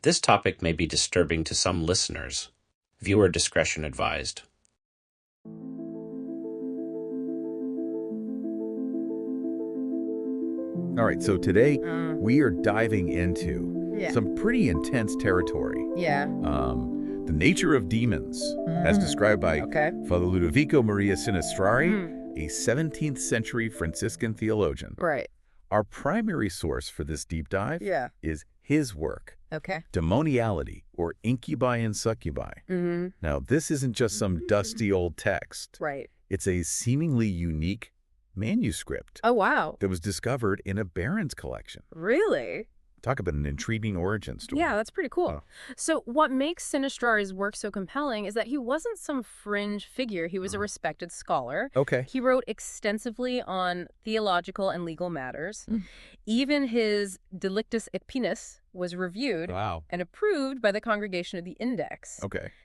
This topic may be disturbing to some listeners. Viewer discretion advised. All right, so today we are diving into some pretty intense territory. The nature of demons, as described by Father Ludovico Maria Sinistrari, a 17th century Franciscan theologian. Right. Our primary source for this deep dive is his work, Demoniality, or Incubi and Succubi. Now, this isn't just some dusty old text. Right. It's a seemingly unique manuscript. Oh, wow. That was discovered in a Barron's collection. Really? Talk about an intriguing origin story. Yeah, that's pretty cool. So what makes Sinistrari's work so compelling is that he wasn't some fringe figure. He was a respected scholar. He wrote extensively on theological and legal matters. Even his Delictus et Penus was reviewed and approved by the Congregation of the Index.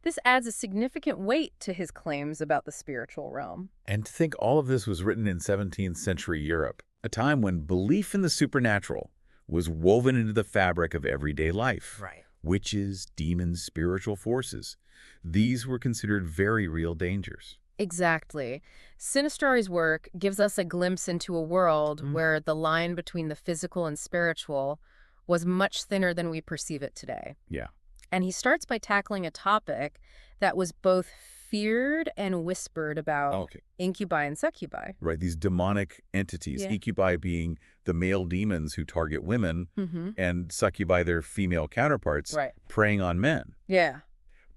This adds a significant weight to his claims about the spiritual realm. And to think all of this was written in 17th century Europe, a time when belief in the supernatural was woven into the fabric of everyday life. Witches, demons, spiritual forces. These were considered very real dangers. Exactly. Sinistrari's work gives us a glimpse into a world where the line between the physical and spiritual was much thinner than we perceive it today. And he starts by tackling a topic that was both feared and whispered about, incubi and succubi. Right, these demonic entities, incubi being the male demons who target women, and succubi their female counterparts, preying on men.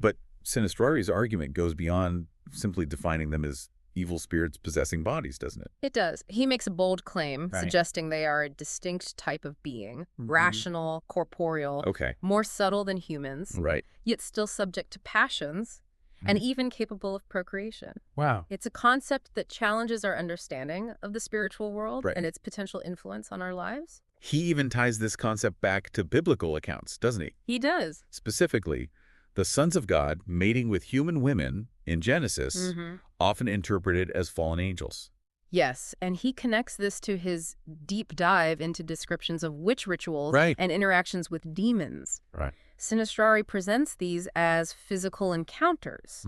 But Sinistrari's argument goes beyond simply defining them as evil spirits possessing bodies, doesn't it? It does. He makes a bold claim, suggesting they are a distinct type of being, rational, corporeal, more subtle than humans, yet still subject to passions, and even capable of procreation. It's a concept that challenges our understanding of the spiritual world and its potential influence on our lives. He even ties this concept back to biblical accounts, doesn't he? He does. Specifically, the sons of God mating with human women in Genesis, often interpreted as fallen angels. Yes, and he connects this to his deep dive into descriptions of witch rituals and interactions with demons. Sinistrari presents these as physical encounters,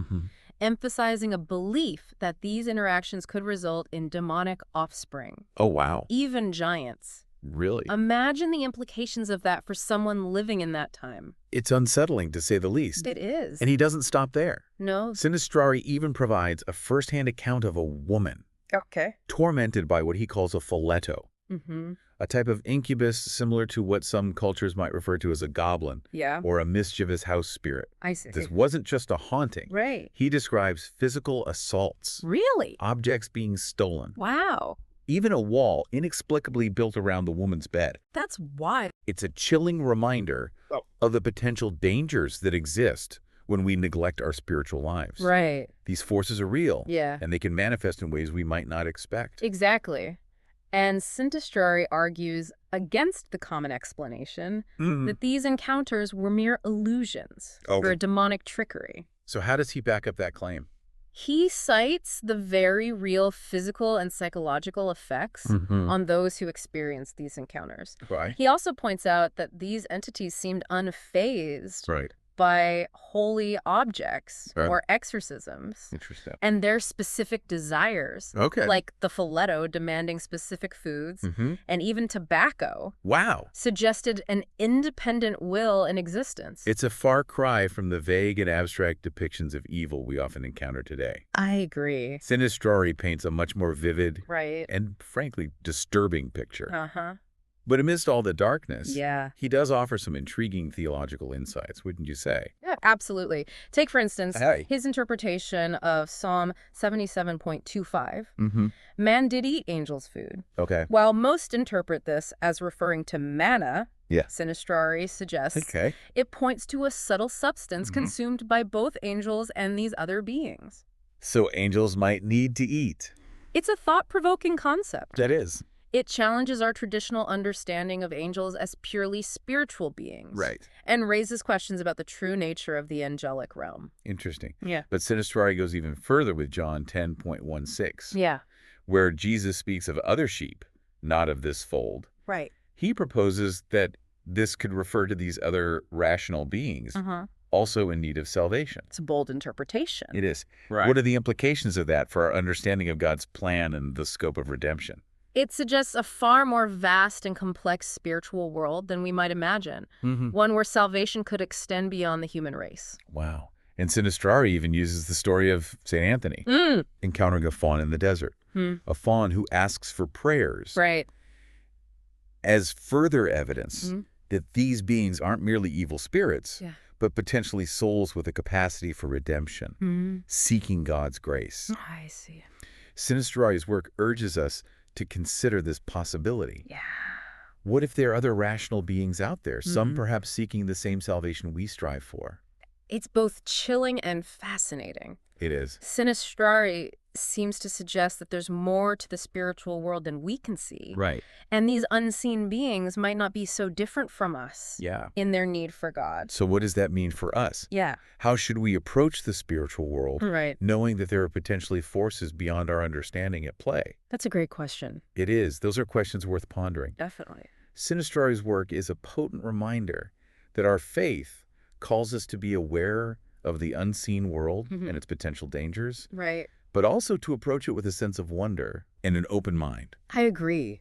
emphasizing a belief that these interactions could result in demonic offspring. Even giants. Really? Imagine the implications of that for someone living in that time. It's unsettling, to say the least. It is. And he doesn't stop there. No. Sinistrari even provides a first-hand account of a woman tormented by what he calls a folletto, a type of incubus similar to what some cultures might refer to as a goblin or a mischievous house spirit. I see. This wasn't just a haunting. He describes physical assaults. Really? Objects being stolen. Wow. Even a wall inexplicably built around the woman's bed. That's wild. It's a chilling reminder of the potential dangers that exist when we neglect our spiritual lives. These forces are real, and they can manifest in ways we might not expect. Exactly. And Sinistrari argues against the common explanation that these encounters were mere illusions or demonic trickery. So how does he back up that claim? He cites the very real physical and psychological effects on those who experience these encounters. He also points out that these entities seemed unfazed by holy objects or exorcisms. Interesting. And their specific desires, like the folletto demanding specific foods, and even tobacco, suggested an independent will in existence. It's a far cry from the vague and abstract depictions of evil we often encounter today. I agree. Sinistrari paints a much more vivid and, frankly, disturbing picture. But amidst all the darkness, he does offer some intriguing theological insights, wouldn't you say? Yeah, absolutely. Take, for instance, his interpretation of Psalm 77.25. Man did eat angels' food. While most interpret this as referring to manna, Sinistrari suggests it points to a subtle substance consumed by both angels and these other beings. So angels might need to eat. It's a thought-provoking concept. That is. It challenges our traditional understanding of angels as purely spiritual beings. And raises questions about the true nature of the angelic realm. Interesting. But Sinistrari goes even further with John 10.16. Where Jesus speaks of other sheep, not of this fold. He proposes that this could refer to these other rational beings also in need of salvation. It's a bold interpretation. It is. Right. What are the implications of that for our understanding of God's plan and the scope of redemption? It suggests a far more vast and complex spiritual world than we might imagine, one where salvation could extend beyond the human race. Wow. And Sinistrari even uses the story of St. Anthony encountering a faun in the desert, a faun who asks for prayers as further evidence that these beings aren't merely evil spirits, but potentially souls with a capacity for redemption, seeking God's grace. I see. Sinistrari's work urges us to consider this possibility. Yeah. What if there are other rational beings out there, some perhaps seeking the same salvation we strive for? It's both chilling and fascinating. It is. Sinistrari seems to suggest that there's more to the spiritual world than we can see. Right. And these unseen beings might not be so different from us in their need for God. So what does that mean for us? Yeah. How should we approach the spiritual world, knowing that there are potentially forces beyond our understanding at play? That's a great question. It is. Those are questions worth pondering. Definitely. Sinistrari's work is a potent reminder that our faith calls us to be aware of the unseen world and its potential dangers, but also to approach it with a sense of wonder and an open mind. I agree.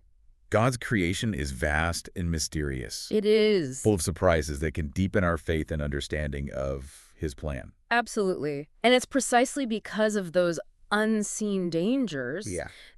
God's creation is vast and mysterious. It is. Full of surprises that can deepen our faith and understanding of his plan. Absolutely. And it's precisely because of those unseen dangers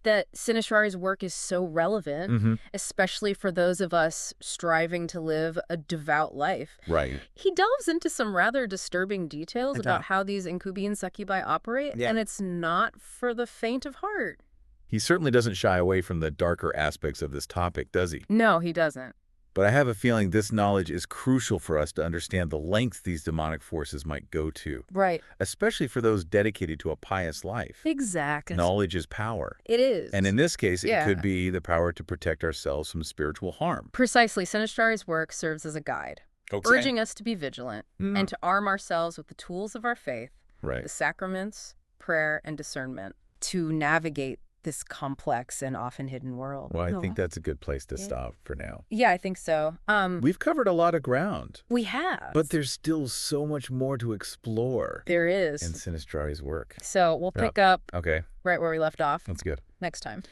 that Sinistrari's work is so relevant, especially for those of us striving to live a devout life. Right. He delves into some rather disturbing details about how these Incubi and Succubi operate, and it's not for the faint of heart. He certainly doesn't shy away from the darker aspects of this topic, does he? No, he doesn't. But I have a feeling this knowledge is crucial for us to understand the lengths these demonic forces might go to. Right. Especially for those dedicated to a pious life. Exactly. Knowledge is power. It is. And in this case, it could be the power to protect ourselves from spiritual harm. Precisely. Sinistrari's work serves as a guide, urging us to be vigilant and to arm ourselves with the tools of our faith, the sacraments, prayer, and discernment to navigate this complex and often hidden world. Well, I think that's a good place to stop for now. Yeah, I think so. We've covered a lot of ground. We have. But there's still so much more to explore. There is. In Sinistrari's work. So we'll pick up right where we left off. That's good. Next time.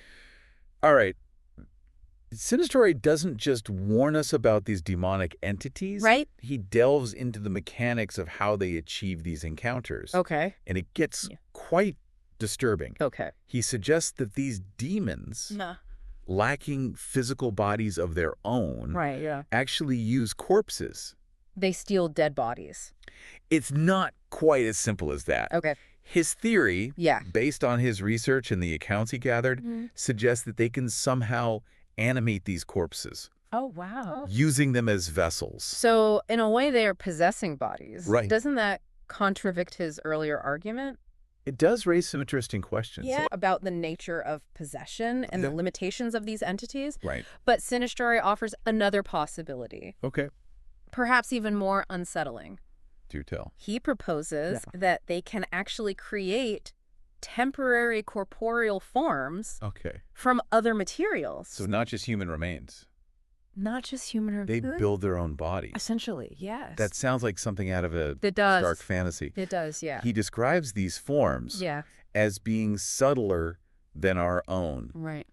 All right. Sinistrari doesn't just warn us about these demonic entities. Right. He delves into the mechanics of how they achieve these encounters. Okay. And it gets quite disturbing. Okay. He suggests that these demons, lacking physical bodies of their own, actually use corpses. They steal dead bodies. It's not quite as simple as that. Okay. His theory, based on his research and the accounts he gathered, suggests that they can somehow animate these corpses. Oh, wow. Using them as vessels. So, in a way, they are possessing bodies. Right. Doesn't that contradict his earlier argument? It does raise some interesting questions. Yeah, about the nature of possession and the limitations of these entities. Right. But Sinistrari offers another possibility. Okay. Perhaps even more unsettling. Do tell. He proposes that they can actually create temporary corporeal forms from other materials. So not just human remains. Not just human remains. They build their own bodies. Essentially, yes. That sounds like something out of a dark fantasy. It does, yeah. He describes these forms as being subtler than our own. Right.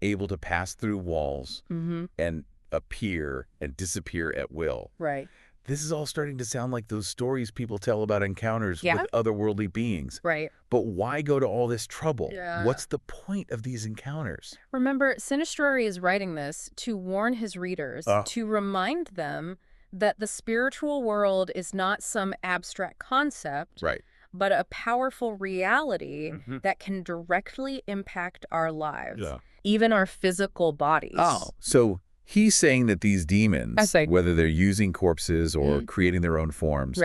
Able to pass through walls and appear and disappear at will. Right. This is all starting to sound like those stories people tell about encounters with otherworldly beings. Right. But why go to all this trouble? Yeah. What's the point of these encounters? Remember, Sinistrari is writing this to warn his readers, to remind them that the spiritual world is not some abstract concept, but a powerful reality that can directly impact our lives, even our physical bodies. Oh, so he's saying that these demons, whether they're using corpses or creating their own forms,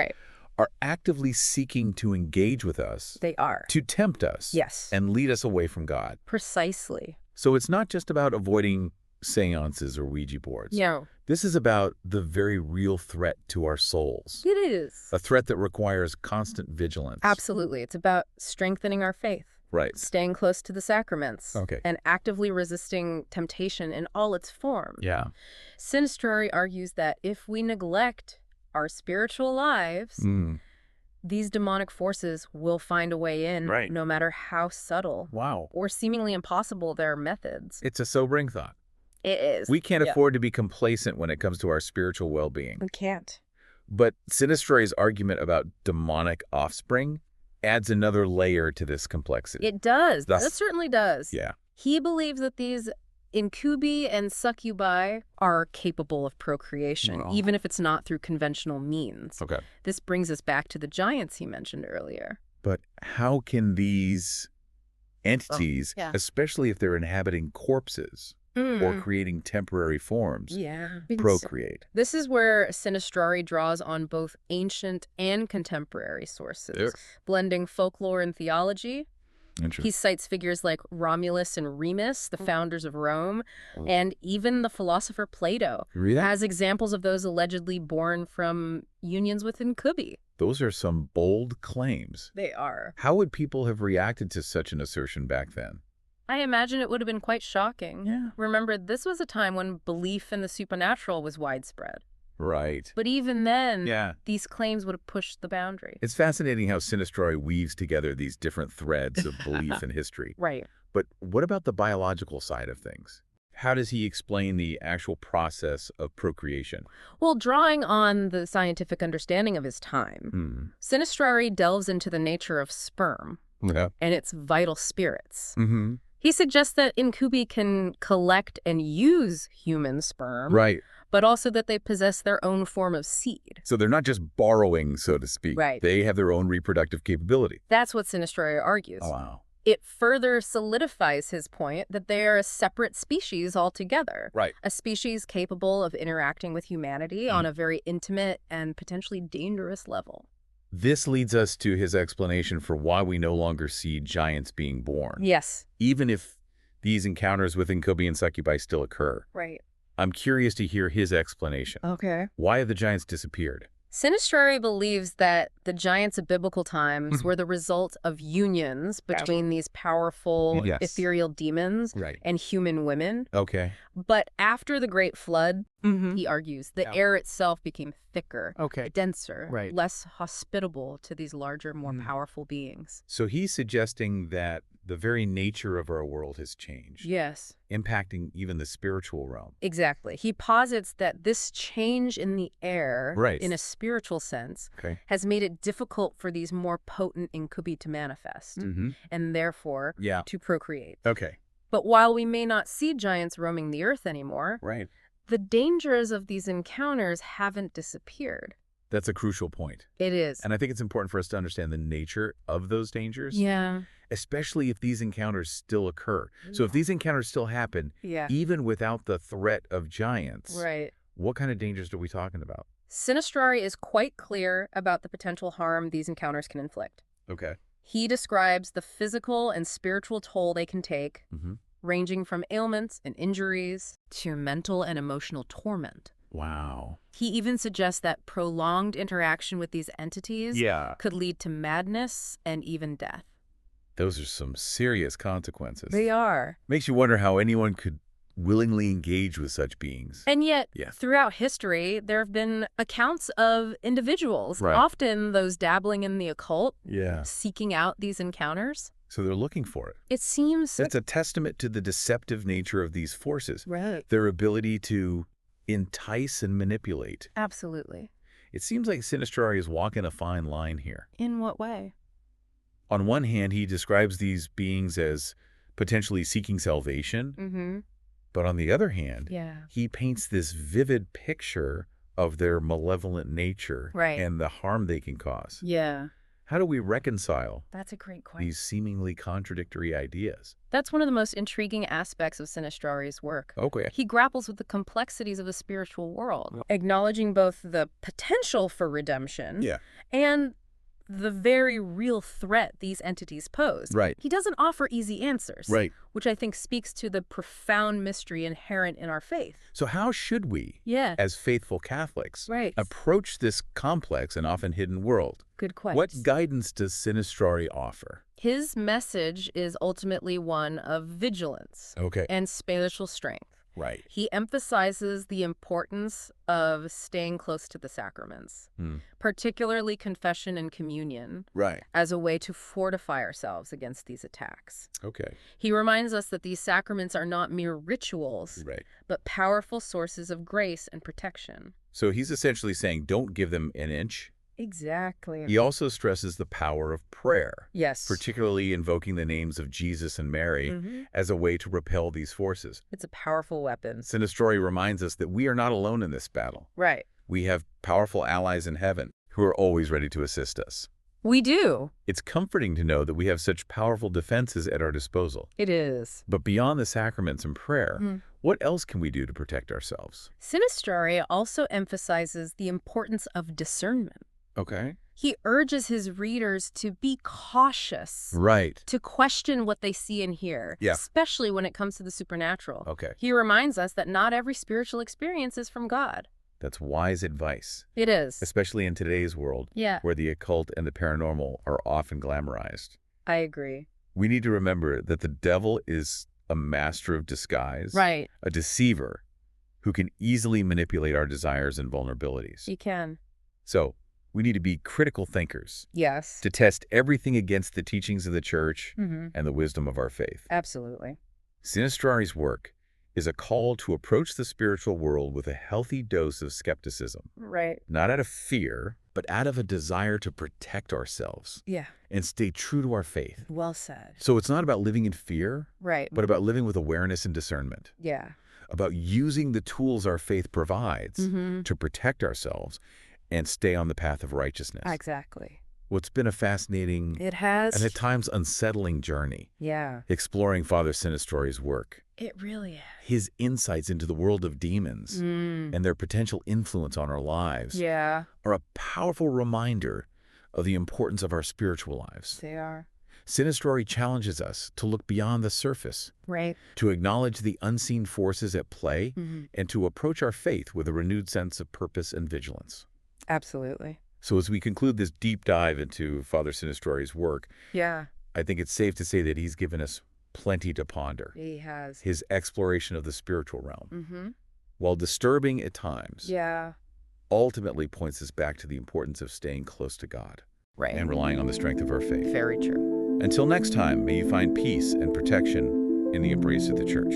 are actively seeking to engage with us. They are. To tempt us. Yes. And lead us away from God. Precisely. So it's not just about avoiding seances or Ouija boards. No. This is about the very real threat to our souls. It is. A threat that requires constant vigilance. Absolutely. It's about strengthening our faith. Right. Staying close to the sacraments. Okay. And actively resisting temptation in all its forms. Yeah. Sinistrari argues that if we neglect our spiritual lives, these demonic forces will find a way in, no matter how subtle or seemingly impossible their methods. It's a sobering thought. It is. We can't afford to be complacent when it comes to our spiritual well-being. We can't. But Sinistrari's argument about demonic offspring adds another layer to this complexity. It does. It certainly does. Yeah. He believes that these Incubi and Succubi are capable of procreation, even if it's not through conventional means. Okay. This brings us back to the giants he mentioned earlier. But how can these entities, especially if they're inhabiting corpses or creating temporary forms, procreate? This is where Sinistrari draws on both ancient and contemporary sources, blending folklore and theology. He cites figures like Romulus and Remus, the founders of Rome, and even the philosopher Plato as examples of those allegedly born from unions with Incubi. Those are some bold claims. They are. How would people have reacted to such an assertion back then? I imagine it would have been quite shocking. Yeah. Remember, this was a time when belief in the supernatural was widespread. Right. But even then, these claims would have pushed the boundary. It's fascinating how Sinistrari weaves together these different threads of belief and history. Right. But what about the biological side of things? How does he explain the actual process of procreation? Well, drawing on the scientific understanding of his time, Sinistrari delves into the nature of sperm and its vital spirits. He suggests that Incubi can collect and use human sperm, but also that they possess their own form of seed. So they're not just borrowing, so to speak. Right. They have their own reproductive capability. That's what Sinistrari argues. Oh, wow. It further solidifies his point that they are a separate species altogether. Right. A species capable of interacting with humanity on a very intimate and potentially dangerous level. This leads us to his explanation for why we no longer see giants being born. Yes. Even if these encounters with Incubi and Succubi still occur. Right. I'm curious to hear his explanation. Okay. Why have the giants disappeared? Sinistrari believes that the giants of biblical times were the result of unions between these powerful ethereal demons and human women. Okay. But after the Great Flood, he argues, the air itself became thicker, denser, less hospitable to these larger, more powerful beings. So he's suggesting that the very nature of our world has changed. Yes. Impacting even the spiritual realm. Exactly. He posits that this change in the air, in a spiritual sense, has made it difficult for these more potent Incubi to manifest, and therefore to procreate. Okay. But while we may not see giants roaming the earth anymore, the dangers of these encounters haven't disappeared. That's a crucial point. It is. And I think it's important for us to understand the nature of those dangers. Yeah. Especially if these encounters still occur. So if these encounters still happen, even without the threat of giants, what kind of dangers are we talking about? Sinistrari is quite clear about the potential harm these encounters can inflict. Okay. He describes the physical and spiritual toll they can take, ranging from ailments and injuries to mental and emotional torment. Wow. He even suggests that prolonged interaction with these entities could lead to madness and even death. Those are some serious consequences. They are. Makes you wonder how anyone could willingly engage with such beings. And yet, throughout history, there have been accounts of individuals, often those dabbling in the occult, seeking out these encounters. So they're looking for it. It seems... It's a testament to the deceptive nature of these forces. Right. Their ability to entice and manipulate. Absolutely. It seems like Sinistrari is walking a fine line here. In what way? On one hand, he describes these beings as potentially seeking salvation. But on the other hand, he paints this vivid picture of their malevolent nature and the harm they can cause. Yeah. How do we reconcile That's a great question. these seemingly contradictory ideas? That's one of the most intriguing aspects of Sinistrari's work. Okay. He grapples with the complexities of the spiritual world, acknowledging both the potential for redemption and the very real threat these entities pose. Right. He doesn't offer easy answers. Right. Which I think speaks to the profound mystery inherent in our faith. So how should we, as faithful Catholics, approach this complex and often hidden world? Good question. What guidance does Sinistrari offer? His message is ultimately one of vigilance and spiritual strength. Right. He emphasizes the importance of staying close to the sacraments, particularly confession and communion, as a way to fortify ourselves against these attacks. He reminds us that these sacraments are not mere rituals, but powerful sources of grace and protection. So he's essentially saying, don't give them an inch. Exactly. He also stresses the power of prayer. Yes. Particularly invoking the names of Jesus and Mary as a way to repel these forces. It's a powerful weapon. Sinistrari reminds us that we are not alone in this battle. Right. We have powerful allies in heaven who are always ready to assist us. We do. It's comforting to know that we have such powerful defenses at our disposal. It is. But beyond the sacraments and prayer, what else can we do to protect ourselves? Sinistrari also emphasizes the importance of discernment. He urges his readers to be cautious. To question what they see and hear, especially when it comes to the supernatural. He reminds us that not every spiritual experience is from God. That's wise advice. It is. Especially in today's world, where the occult and the paranormal are often glamorized. I agree. We need to remember that the devil is a master of disguise, a deceiver who can easily manipulate our desires and vulnerabilities. He can. So, we need to be critical thinkers. Yes. To test everything against the teachings of the church and the wisdom of our faith. Absolutely. Sinistrari's work is a call to approach the spiritual world with a healthy dose of skepticism. Not out of fear, but out of a desire to protect ourselves. And stay true to our faith. Well said. So it's not about living in fear, but about living with awareness and discernment. About using the tools our faith provides to protect ourselves and stay on the path of righteousness. Exactly. What's been a fascinating and at times unsettling journey. Exploring Father Sinistrari's work. It really is. His insights into the world of demons and their potential influence on our lives are a powerful reminder of the importance of our spiritual lives. They are. Sinistrari challenges us to look beyond the surface, to acknowledge the unseen forces at play, and to approach our faith with a renewed sense of purpose and vigilance. Absolutely. So as we conclude this deep dive into Father Sinistrari's work, I think it's safe to say that he's given us plenty to ponder. He has. His exploration of the spiritual realm, while disturbing at times, ultimately points us back to the importance of staying close to God and relying on the strength of our faith. Very true. Until next time, may you find peace and protection in the embrace of the Church.